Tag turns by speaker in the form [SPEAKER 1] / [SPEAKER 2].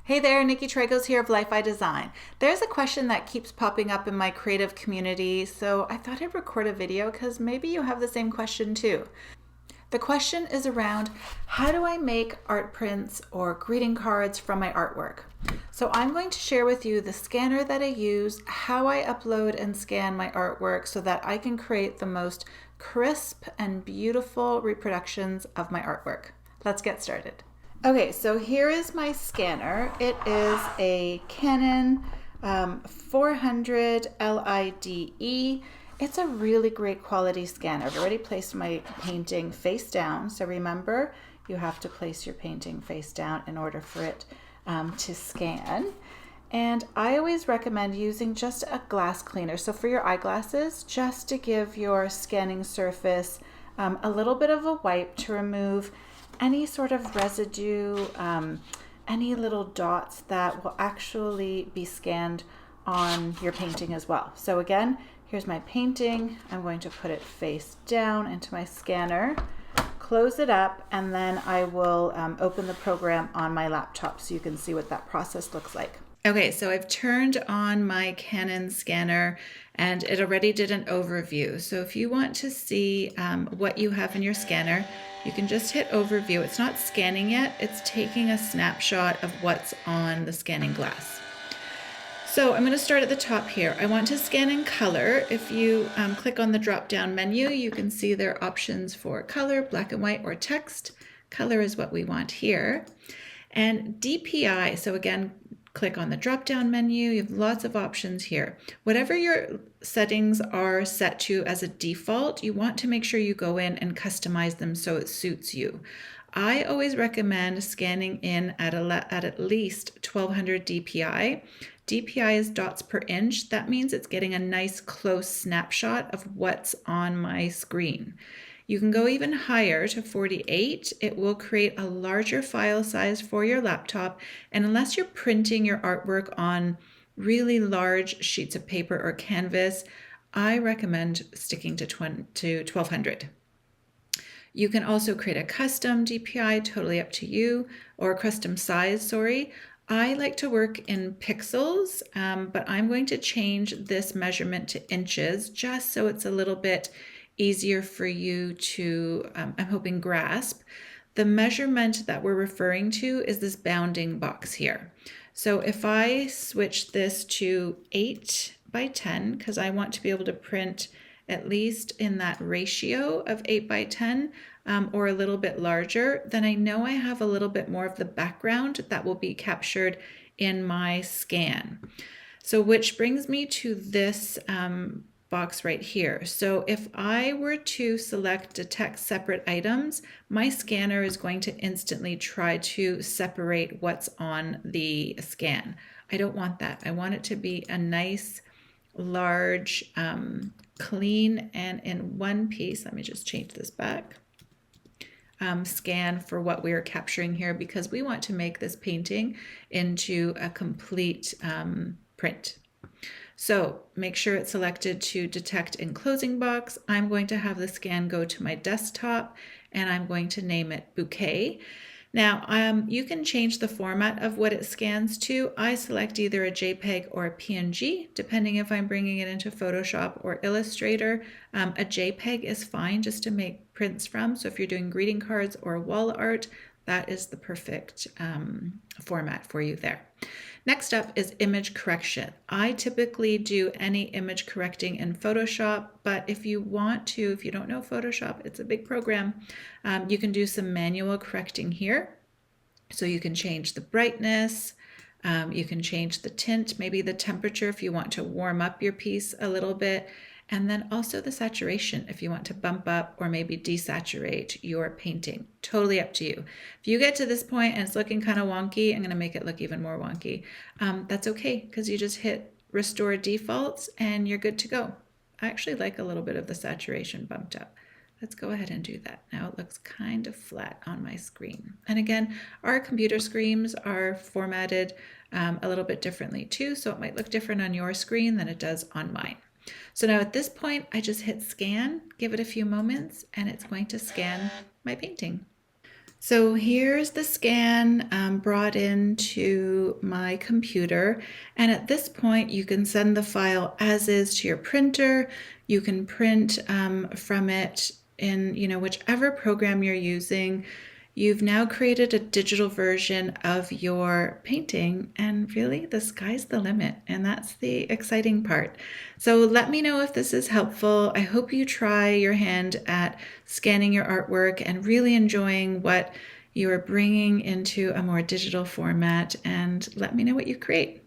[SPEAKER 1] Hey there, Nicki Traikos here of Life Design. There's a question that keeps popping up in my creative community, so I thought I'd record a video because maybe you have the same question too. The question is around how do I make art prints or greeting cards from my artwork? So I'm going to share with you the scanner that I use, how I upload and scan my artwork so that I can create the most crisp and beautiful reproductions of my artwork. Let's get started. Okay, so here is my scanner. It is a Canon 400 LIDE. It's a really great quality scanner. I've already placed my painting face down. So remember, you have to place your painting face down in order for it to scan. And I always recommend using just a glass cleaner. So for your eyeglasses, just to give your scanning surface a little bit of a wipe to remove any sort of residue, any little dots that will actually be scanned on your painting as well. So again, here's my painting. I'm going to put it face down into my scanner, close it up, and then I will open the program on my laptop so you can see what that process looks like. Okay, so I've turned on my Canon scanner and it already did an overview. So if you want to see what you have in your scanner, you can just hit overview. It's not scanning yet, it's taking a snapshot of what's on the scanning glass. So I'm going to start at the top here. I want to scan in color. If you click on the drop-down menu, you can see there are options for color, black and white, or text. Color is what we want here. And DPI, so again, click on the drop-down menu. You have lots of options here. Whatever your settings are set to as a default, you want to make sure you go in and customize them so it suits you. I always recommend scanning in at least 1200 DPI. DPI is dots per inch. That means it's getting a nice close snapshot of what's on my screen. You can go even higher to 48. It will create a larger file size for your laptop. And unless you're printing your artwork on really large sheets of paper or canvas, I recommend sticking to 1200. You can also create a custom DPI, totally up to you, or a custom size, sorry. I like to work in pixels, but I'm going to change this measurement to inches just so it's a little bit easier for you to, I'm hoping, grasp. The measurement that we're referring to is this bounding box here. So if I switch this to 8 by 10, because I want to be able to print at least in that ratio of 8 by 10 or a little bit larger, then I know I have a little bit more of the background that will be captured in my scan. So which brings me to this box right here. So if I were to select detect separate items, my scanner is going to instantly try to separate what's on the scan. I don't want that. I want it to be a nice, large, clean, and in one piece. Let me just change this back. Scan for what we are capturing here because we want to make this painting into a complete print. So make sure it's selected to detect enclosing box. I'm going to have the scan go to my desktop and I'm going to name it bouquet. Now you can change the format of what it scans to. I select either a JPEG or a PNG, depending if I'm bringing it into Photoshop or Illustrator. A JPEG is fine just to make prints from. So if you're doing greeting cards or wall art, that is the perfect format for you there. Next up is image correction. I typically do any image correcting in Photoshop, but if you want to, if you don't know Photoshop, it's a big program, you can do some manual correcting here. So you can change the brightness, you can change the tint, maybe the temperature if you want to warm up your piece a little bit, and then also the saturation if you want to bump up or maybe desaturate your painting. Totally up to you. If you get to this point and it's looking kind of wonky, I'm going to make it look even more wonky. That's okay because you just hit restore defaults and you're good to go. I actually like a little bit of the saturation bumped up. Let's go ahead and do that. Now it looks kind of flat on my screen. And again, our computer screens are formatted a little bit differently too, so it might look different on your screen than it does on mine. So now at this point, I just hit scan, give it a few moments, and it's going to scan my painting. So here's the scan brought into my computer. And at this point, you can send the file as is to your printer. You can print from it in, whichever program you're using. You've now created a digital version of your painting, and really the sky's the limit, and that's the exciting part. So let me know if this is helpful. I hope you try your hand at scanning your artwork and really enjoying what you are bringing into a more digital format, and let me know what you create.